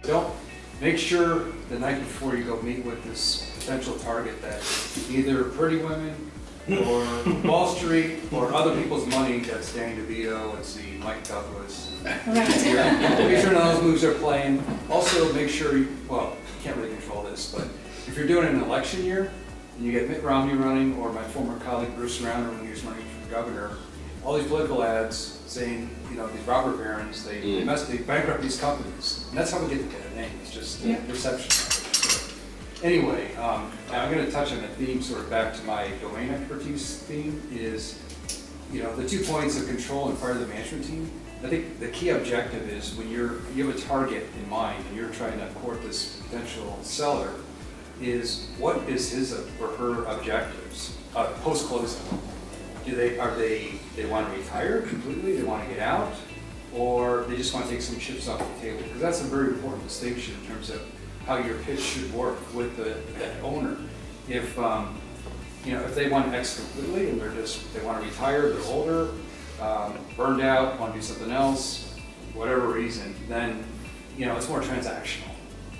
Don't make sure the night before you go meet with this potential target that either pretty women or Wall Street or other people's money, that's Danny DeVito, let's see, Mike Douglas. Right. Make sure none of those moves are playing. Also make sure, you can't really control this, but if you're doing an election year and you get Mitt Romney running or my former colleague Bruce Rauner when he was running for governor, all these political ads saying, these robber barons, they bankrupt these companies. And that's how we get the bad name. It's just perception. So, anyway, now I'm going to touch on a theme sort of back to my domain expertise theme is, the 2 points of control and part of the management team. I think the key objective is when you have a target in mind and you're trying to court this potential seller, is what is his or her objectives post-closing? They want to retire completely, they want to get out, or they just want to take some chips off the table? Because that's a very important distinction in terms of how your pitch should work with that owner. If if they want to exit completely and they want to retire, they're older, burned out, want to do something else, whatever reason, then it's more transactional.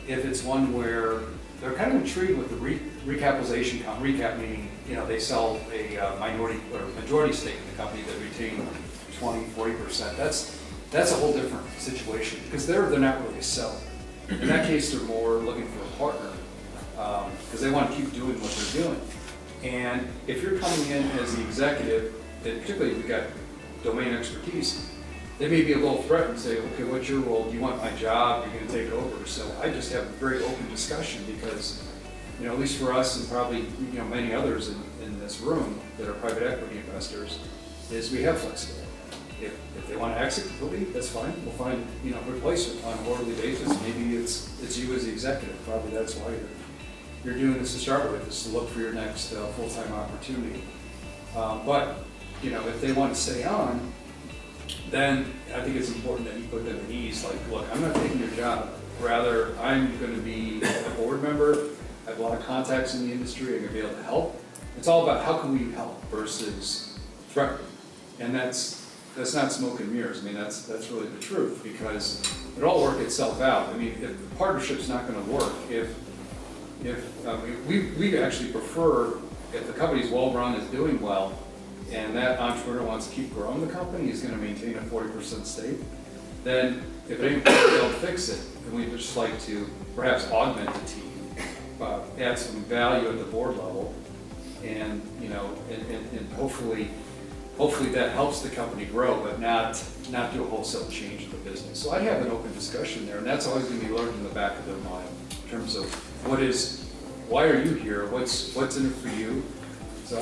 If it's one where they're kind of intrigued with the recapitalization, recap meaning they sell a minority or majority stake in the company that retain 20-40%. That's a whole different situation because they're not really a seller. In that case, they're more looking for a partner because they want to keep doing what they're doing. And if you're coming in as the executive, and particularly if you've got domain expertise, they may be a little threatened and say, okay, what's your role? Do you want my job? You're going to take over. So I just have a very open discussion because, at least for us and probably many others in this room that are private equity investors, is we have flexibility. If they want to exit completely, that's fine. We'll find replacement on a quarterly basis. Maybe it's you as the executive. Probably that's why you're doing this to start with, is to look for your next full-time opportunity. But if they want to stay on, then I think it's important that you put them at ease. Like, look, I'm not taking your job. Rather, I'm going to be a board member. I have a lot of contacts in the industry. I'm going to be able to help. It's all about how can we help versus threaten. And that's not smoke and mirrors. I mean, that's really the truth because it all work itself out. I mean, if the partnership's not going to work, we actually prefer if the company's well run, is doing well, and that entrepreneur wants to keep growing the company, he's going to maintain a 40% stake, then if it ain't broke, they'll fix it. And we'd just like to perhaps augment the team, add some value at the board level, and and hopefully that helps the company grow, but not do a wholesale change in the business. So I have an open discussion there, and that's always going to be learned in the back of their mind in terms of why are you here? What's in it for you? So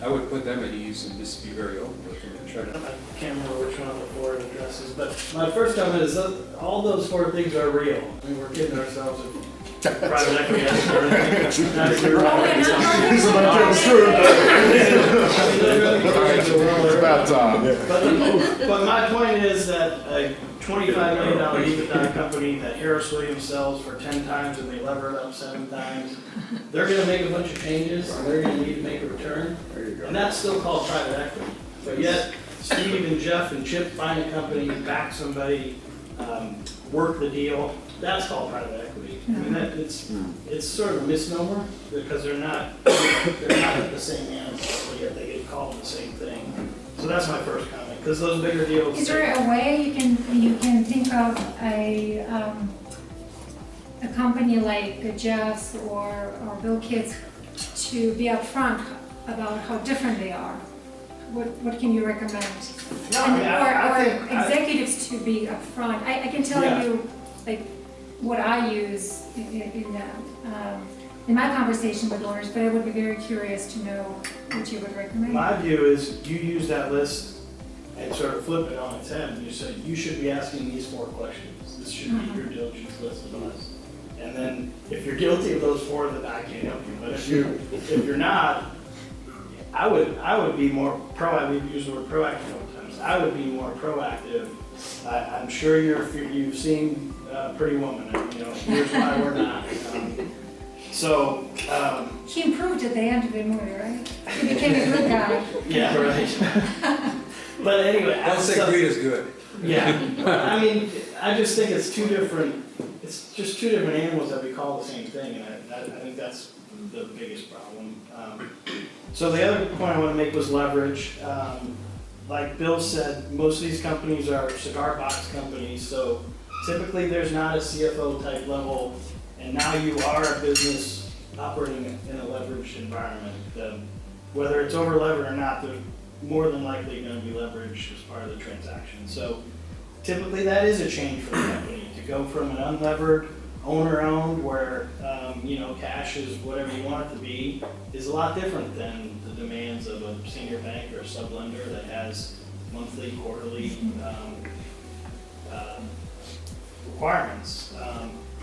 I would put them at ease and just be very open with them and try to. I can't remember which one of the four it addresses, but my first comment is that all those four things are real. I mean, we're kidding ourselves if private equity has But my point is that a $25 million EBITDA company that Harris Williams sells for 10 times and they lever it up 7 times, they're going to make a bunch of changes and they're going to need to make a return. And that's still called private equity. But yet, Steve and Jeff and Chip find a company, back somebody, work the deal. That's called private equity. I mean, it's sort of a misnomer because they're not at the same end, but yet they get called the same thing. So that's my first comment, because those bigger deals. Is there a way you can think of a company like Jeff's or Bill Kids to be upfront about how different they are? What can you recommend? Or executives to be upfront. I can tell you like what I use in my conversation with owners, but I would be very curious to know what you would recommend. My view is you use that list and sort of flip it on its head and you say, you should be asking these 4 questions. This should be your diligence list of us. And then if you're guilty of those 4, then I can't help you. But if you're not, I would be more proactive. We use the word proactive all the time. I would be more proactive. I'm sure you've seen Pretty Woman. Here's why we're not. He improved at the end of the movie, right? He became a good guy. Yeah, right. But anyway, Don't say greed is good. Yeah, I mean, I just think it's two different it's just two different animals that we call the same thing, and I think that's the biggest problem. So the other point I want to make was leverage. Like Bill said, most of these companies are cigar box companies, so typically there's not a CFO type level, and now you are a business operating in a leveraged environment. Whether it's over levered or not, there's more than likely going to be leverage as part of the transaction. So typically that is a change for the company to go from an unlevered, owner-owned, where cash is whatever you want it to be, is a lot different than the demands of a senior bank or a sublender that has monthly, quarterly requirements.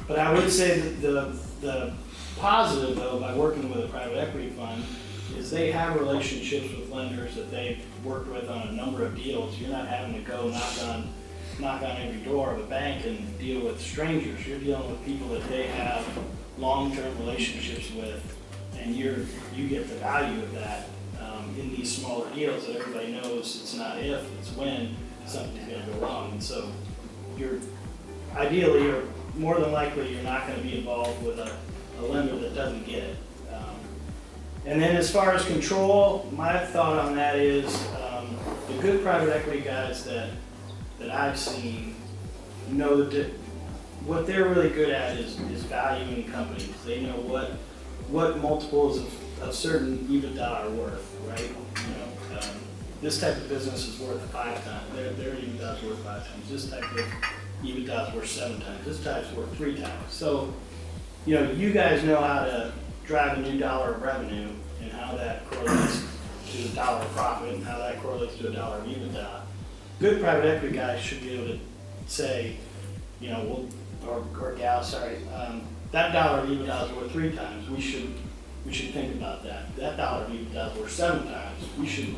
But I would say that the positive, though, by working with a private equity fund, is they have relationships with lenders that they've worked with on a number of deals. You're not having to go knock on every door of a bank and deal with strangers. You're dealing with people that they have long-term relationships with, and you get the value of that in these smaller deals that everybody knows it's not if, it's when something's going to go wrong. And so ideally, or more than likely, you're not going to be involved with a lender that doesn't get it. And then as far as control, my thought on that is the good private equity guys that I've seen know that what they're really good at is valuing companies. They know what multiples of certain EBITDA are worth, right? This type of business is worth 5 times. Their EBITDA is worth 5 times. This type of EBITDA is worth 7 times. This type's worth 3 times. So, you guys know how to drive a new dollar of revenue and how that correlates to a dollar of profit and how that correlates to a dollar of EBITDA. Good private equity guys should be able to say, or gal, sorry, that dollar of EBITDA is worth 3 times. We should think about that. That dollar of EBITDA is worth 7 times. We should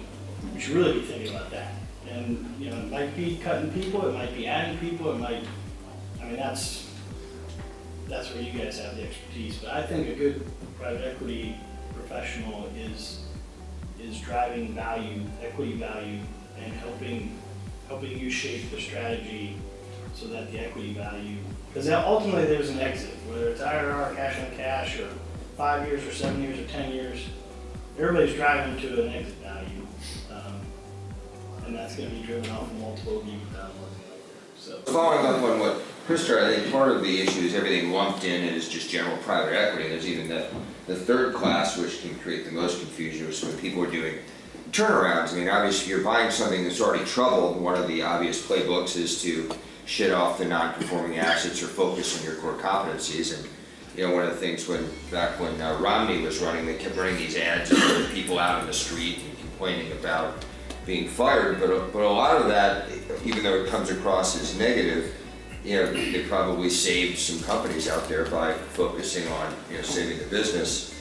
really be thinking about that. And it might be cutting people, it might be adding people, that's where you guys have the expertise. But I think a good private equity professional is driving value, equity value, and helping you shape the strategy so that the equity value, because ultimately there's an exit, whether it's IRR, cash on cash, or 5 years or 7 years or 10 years, everybody's driving to an exit value. And that's going to be driven off of multiple EBITDA. So following up on what Chris started, I think part of the issue is everything lumped in is just general private equity. There's even the third class, which can create the most confusion, which is when people are doing turnarounds. Obviously, if you're buying something that's already troubled, one of the obvious playbooks is to shed off the non-conforming assets or focus on your core competencies. And one of the things back when Romney was running, they kept running these ads of people out on the street and complaining about being fired. But a lot of that, even though it comes across as negative, they probably saved some companies out there by focusing on saving the business.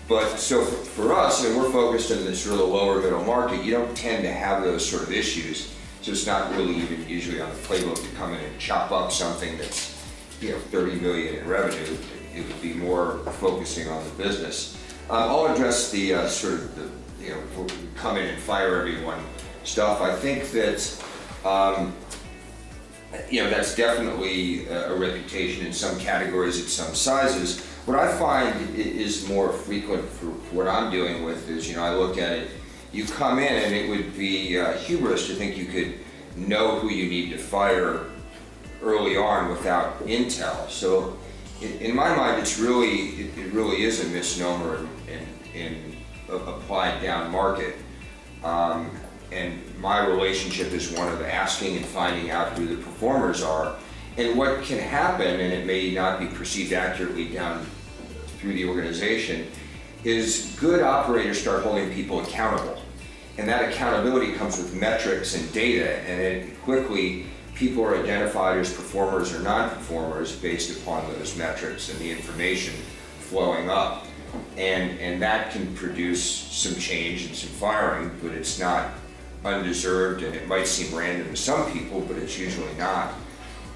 But so for us, we're focused in this really lower middle market. You don't tend to have those sort of issues. So it's not really even usually on the playbook to come in and chop up something that's 30 million in revenue. It would be more focusing on the business. I'll address the sort of the come in and fire everyone stuff. I think that that's definitely a reputation in some categories at some sizes. What I find is more frequent for what I'm dealing with is, I look at it, you come in and it would be hubris to think you could know who you need to fire early on without intel. So in my mind, it really is a misnomer in applied down market. And my relationship is one of asking and finding out who the performers are. And what can happen, and it may not be perceived accurately down through the organization, is good operators start holding people accountable. And that accountability comes with metrics and data, and then quickly people are identified as performers or non-performers based upon those metrics and the information flowing up. And that can produce some change and some firing, but it's not undeserved, and it might seem random to some people, but it's usually not.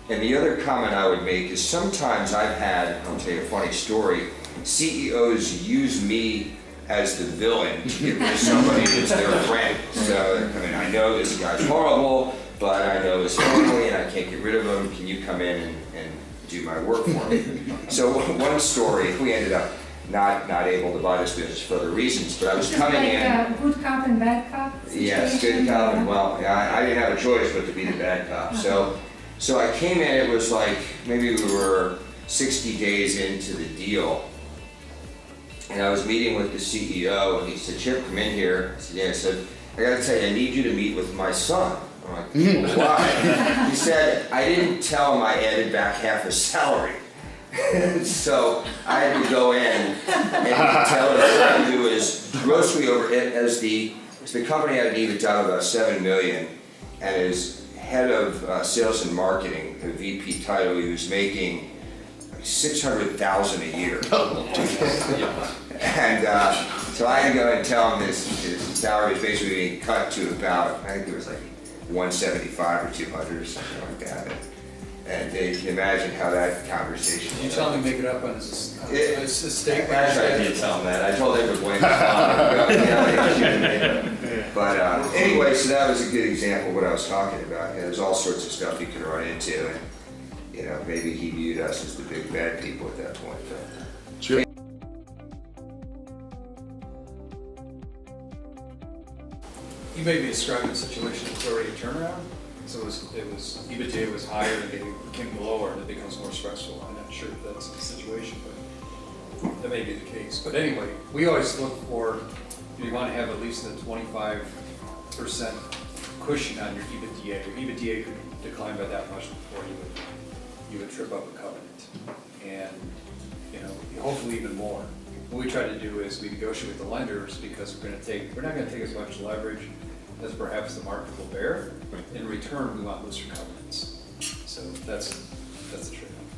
And the other comment I would make is sometimes I'll tell you a funny story, CEOs use me as the villain to get rid of somebody that's their friend. So, I know this guy's horrible, but I know his family and I can't get rid of him. Can you come in and do my work for me. So one story, we ended up not able to buy this business for other reasons, but I was coming in. Like a good cop and bad cop Yes, situation? good cop, and well, yeah, I didn't have a choice but to be the bad cop. So I came in, it was like, maybe we were 60 days into the deal. And I was meeting with the CEO, and he said, Chip, come in here. I said, yeah, I said, I gotta tell you, I need you to meet with my son. I'm like, why? He said, I didn't tell him I added back half his salary. So I had to go in and tell him what I do is grossly over it as the company had an EBITDA of about $7 million, and as head of sales and marketing, a VP title, he was making like $600,000 a year. And so I had to go and tell him his salary was basically being cut to about, I think it was like 175 or 200 or something like that. And they can imagine how that conversation You tell him to make it up on his estate. Actually, I didn't tell him that. I told him to blame his mom. But anyway, so that was a good example of what I was talking about. You know, there's all sorts of stuff you can run into, and you know, maybe he viewed us as the big bad people at that point. Sure. You may be describing a situation that's already a turnaround. So EBITDA was higher and it became lower and it becomes more stressful. I'm not sure if that's the situation, but that may be the case. But anyway, we always look for, you want to have at least a 25% cushion on your EBITDA. Your EBITDA could decline by that much before you would trip up a covenant. And, you know, hopefully even more. What we try to do is we negotiate with the lenders because we're not going to take as much leverage as perhaps the market will bear. In return, we want looser covenants. So that's the trade-off.